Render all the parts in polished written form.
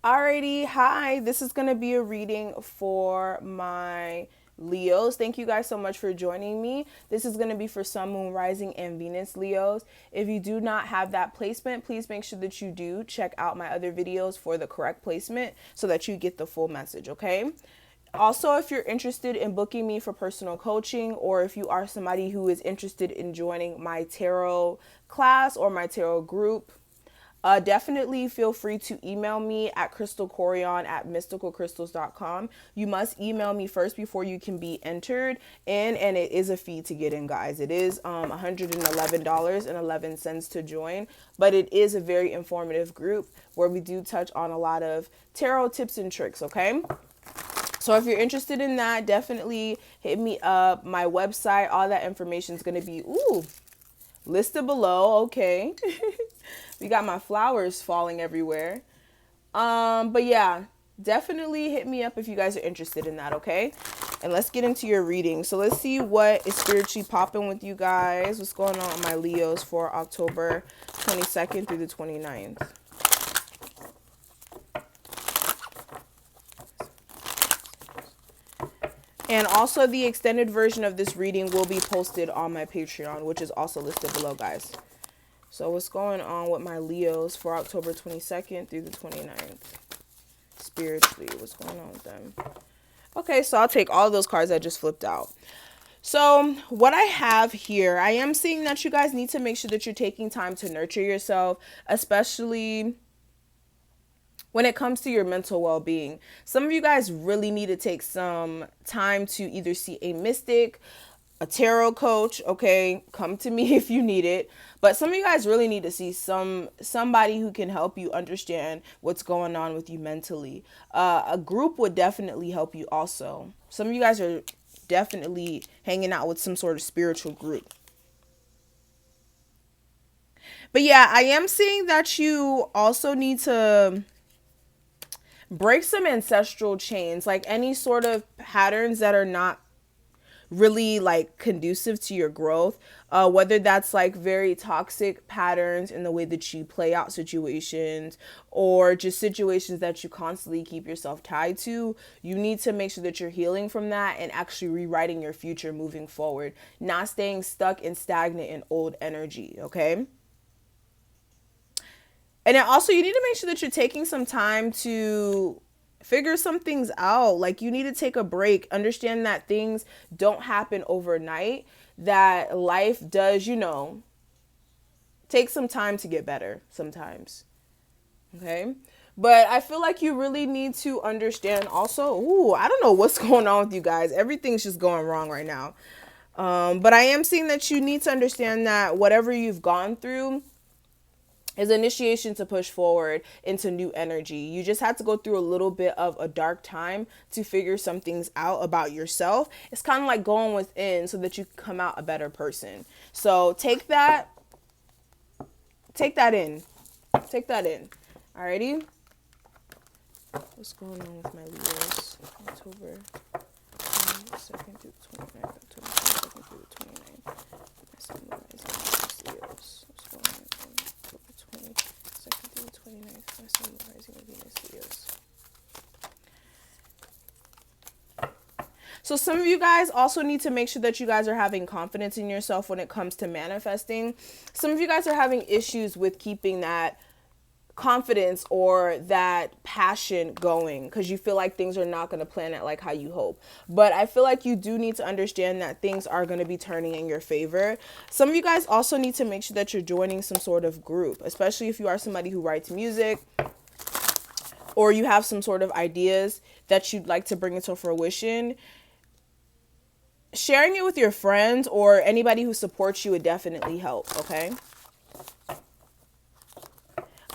Alrighty, hi. This is going to be a reading for my Leos. Thank you guys so much for joining me. This is going to be for Sun, Moon, Rising, and Venus Leos. If you do not have that placement, please make sure that you do check out my other videos for the correct placement so that you get the full message, okay? Also, if you're interested in booking me for personal coaching, or if you are somebody who is interested in joining my tarot class or my tarot group, definitely feel free to email me at crystalcorion@mystikalkristals.com. You must email me first before you can be entered in, and it is a fee to get in, guys. It is $111.11 to join, but it is a very informative group where we do touch on a lot of tarot tips and tricks, okay? So if you're interested in that, definitely hit me up. My website, all that information is going to be listed below. Okay. We got my flowers falling everywhere. But yeah, definitely hit me up if you guys are interested in that, okay? And let's get into your reading. So let's see what is spiritually popping with you guys. What's going on with my Leos for October 22nd through the 29th. And also the extended version of this reading will be posted on my Patreon, which is also listed below, guys. So what's going on with my Leos for October 22nd through the 29th? Spiritually, what's going on with them? Okay, so I'll take all those cards I just flipped out. So what I have here, I am seeing that you guys need to make sure that you're taking time to nurture yourself, especially when it comes to your mental well-being. Some of you guys really need to take some time to either see a mystic, a tarot coach, okay? Come to me if you need it. But some of you guys really need to see somebody who can help you understand what's going on with you mentally. A group would definitely help you also. Some of you guys are definitely hanging out with some sort of spiritual group. But yeah, I am seeing that you also need to break some ancestral chains, like any sort of patterns that are not really like conducive to your growth, whether that's like very toxic patterns in the way that you play out situations, or just situations that you constantly keep yourself tied to. You need to make sure that you're healing from that and actually rewriting your future moving forward, not staying stuck and stagnant in old energy, okay? And then also you need to make sure that you're taking some time to figure some things out. Like, you need to take a break, understand that things don't happen overnight, that life does, take some time to get better sometimes. Okay? But I feel like you really need to understand also, I don't know what's going on with you guys. Everything's just going wrong right now. But I am seeing that you need to understand that whatever you've gone through is initiation to push forward into new energy. You just had to go through a little bit of a dark time to figure some things out about yourself. It's kind of like going within so that you come out a better person. So take that in. Take that in. Alrighty? What's going on with my Leos? October 22nd through the 29th. October 22nd through the 29th. My Sun, Moon, Rising, Leos. What's going on? October 22nd through the 29th. My Sun, Moon, Rising, Venus, Leos. So some of you guys also need to make sure that you guys are having confidence in yourself when it comes to manifesting. Some of you guys are having issues with keeping that confidence or that passion going because you feel like things are not going to plan out like how you hope. But I feel like you do need to understand that things are going to be turning in your favor. Some of you guys also need to make sure that you're joining some sort of group, especially if you are somebody who writes music or you have some sort of ideas that you'd like to bring into fruition. Sharing it with your friends or anybody who supports you would definitely help, okay?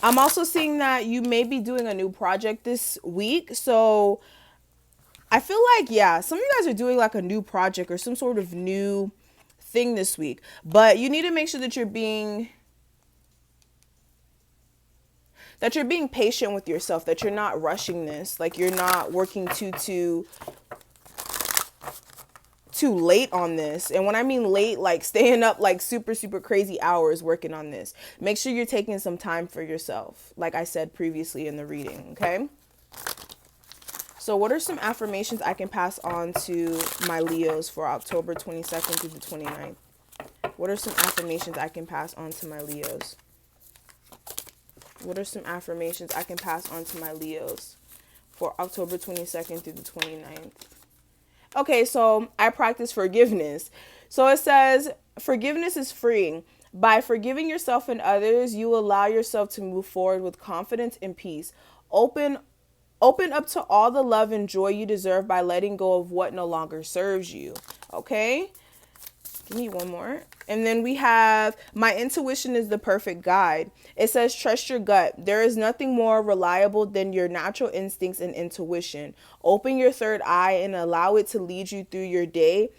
I'm also seeing that you may be doing a new project this week. So I feel like, some of you guys are doing like a new project or some sort of new thing this week. But you need to make sure that you're being patient with yourself, that you're not rushing this. Like, you're not working too too late on this. And when I mean late, like staying up like super, super crazy hours working on this. Make sure you're taking some time for yourself, like I said previously in the reading, okay? So what are some affirmations I can pass on to my Leos for October 22nd through the 29th? What are some affirmations I can pass on to my Leos? What are some affirmations I can pass on to my Leos for October 22nd through the 29th? Okay, so I practice forgiveness. So it says, forgiveness is freeing. By forgiving yourself and others, you allow yourself to move forward with confidence and peace. Open up to all the love and joy you deserve by letting go of what no longer serves you. Okay? Give me one more. And then we have, my intuition is the perfect guide. It says, trust your gut. There is nothing more reliable than your natural instincts and intuition. Open your third eye and allow it to lead you through your day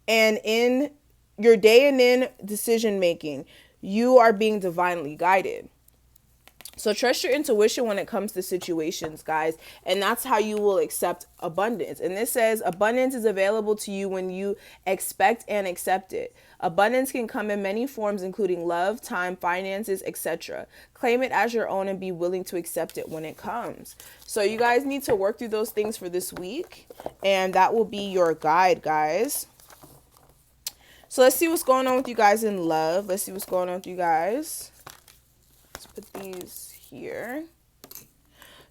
and in decision making. You are being divinely guided. So trust your intuition when it comes to situations, guys. And that's how you will accept abundance. And this says abundance is available to you when you expect and accept it. Abundance can come in many forms, including love, time, finances, etc. Claim it as your own and be willing to accept it when it comes. So you guys need to work through those things for this week. And that will be your guide, guys. So let's see what's going on with you guys in love. Let's see what's going on with you guys. Let's put these here.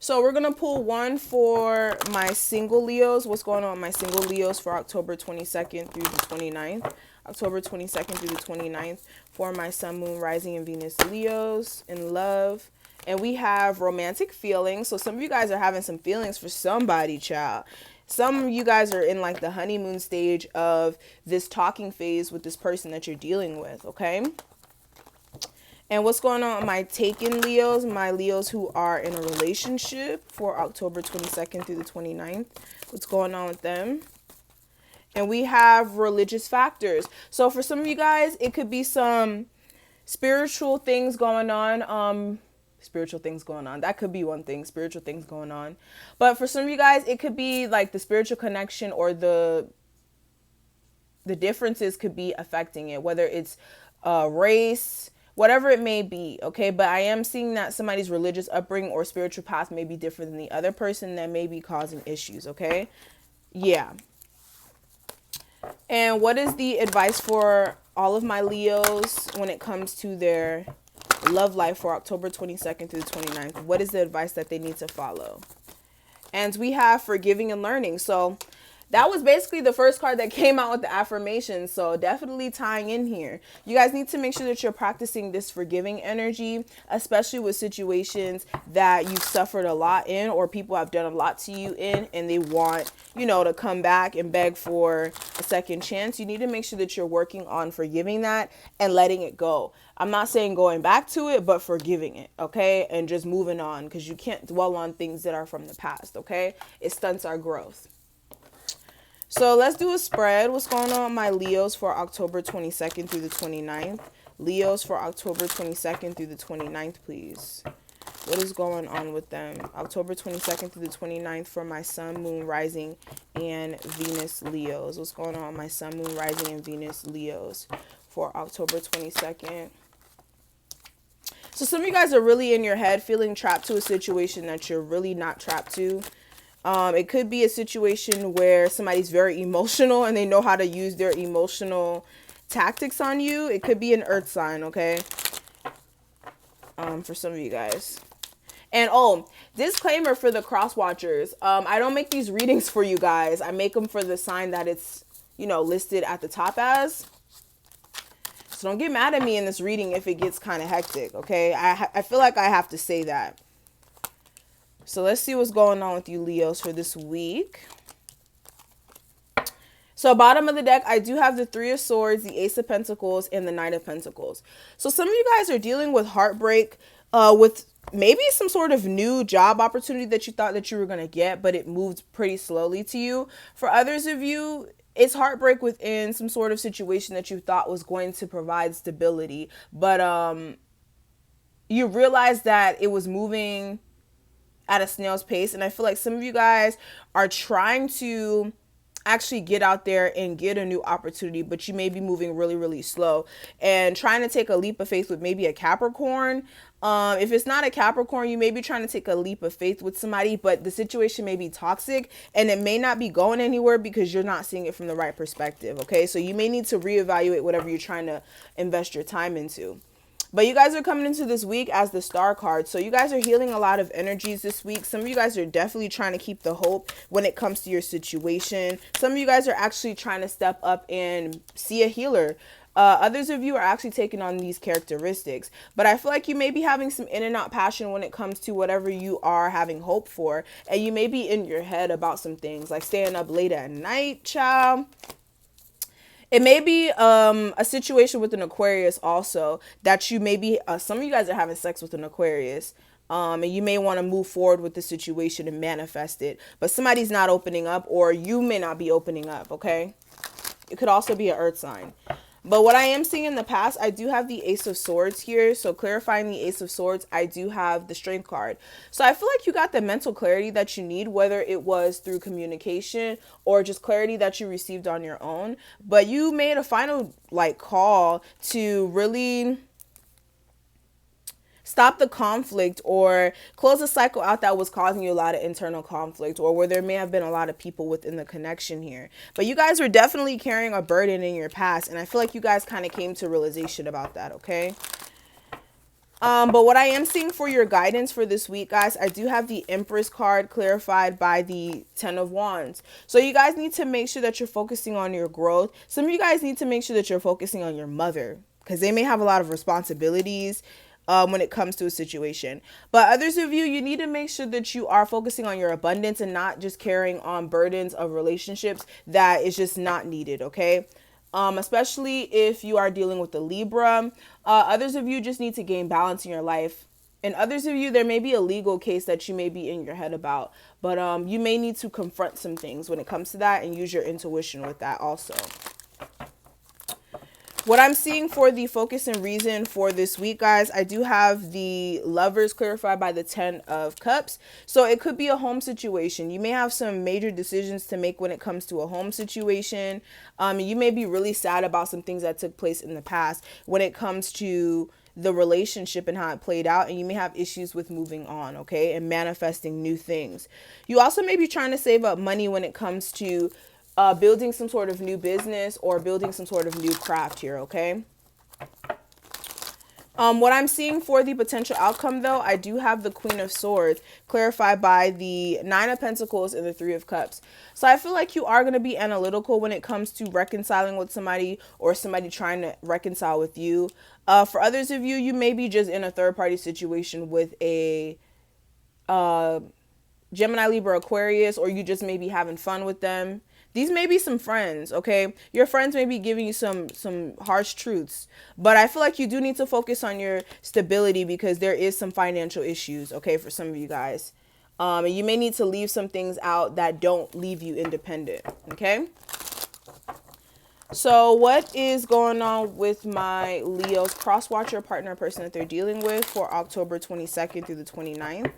So we're going to pull one for my single Leos. What's going on with my single Leos for October 22nd through the 29th? October 22nd through the 29th for my Sun, Moon, Rising, and Venus Leos in love. And we have romantic feelings. So some of you guys are having some feelings for somebody, child. Some of you guys are in like the honeymoon stage of this talking phase with this person that you're dealing with, okay? And what's going on with my taken Leos, my Leos who are in a relationship for October 22nd through the 29th? What's going on with them? And we have religious factors. So for some of you guys, it could be some spiritual things going on. That could be one thing, spiritual things going on. But for some of you guys, it could be like the spiritual connection or the differences could be affecting it, whether it's race, whatever it may be, okay? But I am seeing that somebody's religious upbringing or spiritual path may be different than the other person that may be causing issues, okay? Yeah. And what is the advice for all of my Leos when it comes to their love life for October 22nd through the 29th? What is the advice that they need to follow? And we have forgiving and learning. So that was basically the first card that came out with the affirmation. So definitely tying in here. You guys need to make sure that you're practicing this forgiving energy, especially with situations that you've suffered a lot in or people have done a lot to you in and they want, you know, to come back and beg for a second chance. You need to make sure that you're working on forgiving that and letting it go. I'm not saying going back to it, but forgiving it, okay? And just moving on, because you can't dwell on things that are from the past, okay? It stunts our growth. So let's do a spread. What's going on with my Leos for October 22nd through the 29th? Leos for October 22nd through the 29th, please. What is going on with them? October 22nd through the 29th for my Sun, Moon, Rising, and Venus Leos. What's going on with my Sun, Moon, Rising, and Venus Leos for October 22nd? So some of you guys are really in your head feeling trapped to a situation that you're really not trapped to. It could be a situation where somebody's very emotional and they know how to use their emotional tactics on you. It could be an earth sign, okay? For some of you guys. And disclaimer for the cross watchers. I don't make these readings for you guys. I make them for the sign that it's, you know, listed at the top as. So don't get mad at me in this reading if it gets kind of hectic, okay? I feel like I have to say that. So let's see what's going on with you Leos for this week. So bottom of the deck, I do have the Three of Swords, the Ace of Pentacles, and the Knight of Pentacles. So some of you guys are dealing with heartbreak, with maybe some sort of new job opportunity that you thought that you were going to get, but it moved pretty slowly to you. For others of you, it's heartbreak within some sort of situation that you thought was going to provide stability, but you realize that it was moving at a snail's pace. And I feel like some of you guys are trying to actually get out there and get a new opportunity, but you may be moving really, really slow and trying to take a leap of faith with maybe a Capricorn. If it's not a Capricorn, you may be trying to take a leap of faith with somebody, but the situation may be toxic and it may not be going anywhere because you're not seeing it from the right perspective. Okay, so you may need to reevaluate whatever you're trying to invest your time into. But you guys are coming into this week as the star card. So you guys are healing a lot of energies this week. Some of you guys are definitely trying to keep the hope when it comes to your situation. Some of you guys are actually trying to step up and see a healer. Others of you are actually taking on these characteristics. But I feel like you may be having some in and out passion when it comes to whatever you are having hope for. And you may be in your head about some things like staying up late at night, child. It may be a situation with an Aquarius also that you may be, some of you guys are having sex with an Aquarius. And you may want to move forward with the situation and manifest it. But somebody's not opening up, or you may not be opening up, okay? It could also be an earth sign. But what I am seeing in the past, I do have the Ace of Swords here. So clarifying the Ace of Swords, I do have the Strength card. So I feel like you got the mental clarity that you need, whether it was through communication or just clarity that you received on your own. But you made a final call to really stop the conflict or close a cycle out that was causing you a lot of internal conflict, or where there may have been a lot of people within the connection here. But you guys were definitely carrying a burden in your past, and I feel like you guys kind of came to realization about that, okay? But what I am seeing for your guidance for this week, guys, I do have the Empress card clarified by the Ten of Wands. So you guys need to make sure that you're focusing on your growth. Some of you guys need to make sure that you're focusing on your mother, because they may have a lot of responsibilities when it comes to a situation. But others of you, you need to make sure that you are focusing on your abundance and not just carrying on burdens of relationships that is just not needed, okay? Especially if you are dealing with the Libra. Others of you just need to gain balance in your life. And others of you, there may be a legal case that you may be in your head about. But you may need to confront some things when it comes to that and use your intuition with that also. What I'm seeing for the focus and reason for this week, guys, I do have the Lovers clarified by the 10 of Cups. So it could be a home situation. You may have some major decisions to make when it comes to a home situation. You may be really sad about some things that took place in the past when it comes to the relationship and how it played out, and you may have issues with moving on, okay, and manifesting new things. You also may be trying to save up money when it comes to building some sort of new business or building some sort of new craft here, okay? What I'm seeing for the potential outcome, though, I do have the Queen of Swords clarified by the 9 of Pentacles and the 3 of Cups. So I feel like you are going to be analytical when it comes to reconciling with somebody or somebody trying to reconcile with you. For others of you, you may be just in a third-party situation with a Gemini, Libra, Aquarius, or you just may be having fun with them. These may be some friends, okay? Your friends may be giving you some harsh truths. But I feel like you do need to focus on your stability because there is some financial issues, okay, for some of you guys. And you may need to leave some things out that don't leave you independent, okay? So what is going on with my Leo's cross-watcher partner person that they're dealing with for October 22nd through the 29th?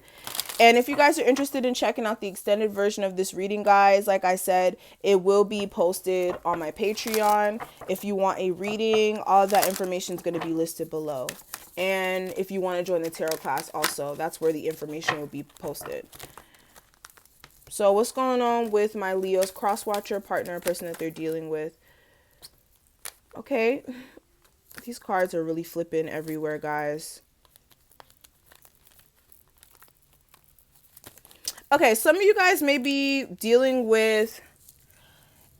And if you guys are interested in checking out the extended version of this reading, guys, like I said, it will be posted on my Patreon. If you want a reading, all of that information is going to be listed below. And if you want to join the tarot class also, that's where the information will be posted. So what's going on with my Leo's cross-watcher partner person that they're dealing with? Okay, these cards are really flipping everywhere, guys. Okay, some of you guys may be dealing with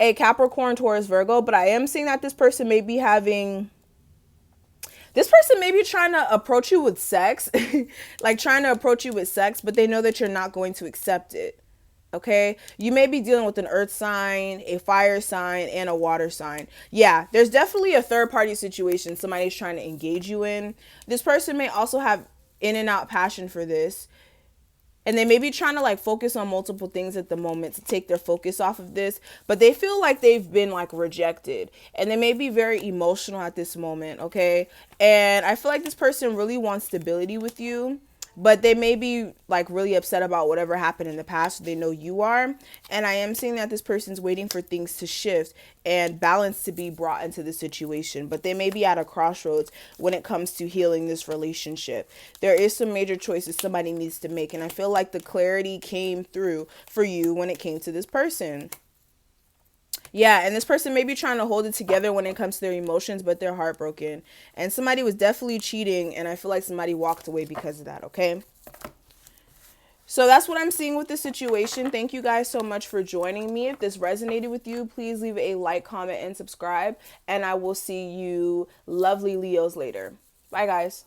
a Capricorn, Taurus, Virgo, but I am seeing that this person may be trying to approach you with sex, like trying to approach you with sex, but they know that you're not going to accept it. Okay, you may be dealing with an earth sign, a fire sign, and a water sign. Yeah, there's definitely a third party situation somebody's trying to engage you in. This person may also have in and out passion for this. And they may be trying to focus on multiple things at the moment to take their focus off of this. But they feel like they've been rejected. And they may be very emotional at this moment, okay? And I feel like this person really wants stability with you. but they may be like really upset about whatever happened in the past. They know you are. And I am seeing that this person's waiting for things to shift and balance to be brought into the situation, but they may be at a crossroads when it comes to healing this relationship. There is some major choices somebody needs to make, and I feel like the clarity came through for you when it came to this person. Yeah, and this person may be trying to hold it together when it comes to their emotions, but they're heartbroken. And somebody was definitely cheating, and I feel like somebody walked away because of that, okay? So that's what I'm seeing with this situation. Thank you guys so much for joining me. If this resonated with you, please leave a like, comment, and subscribe. And I will see you lovely Leos later. Bye, guys.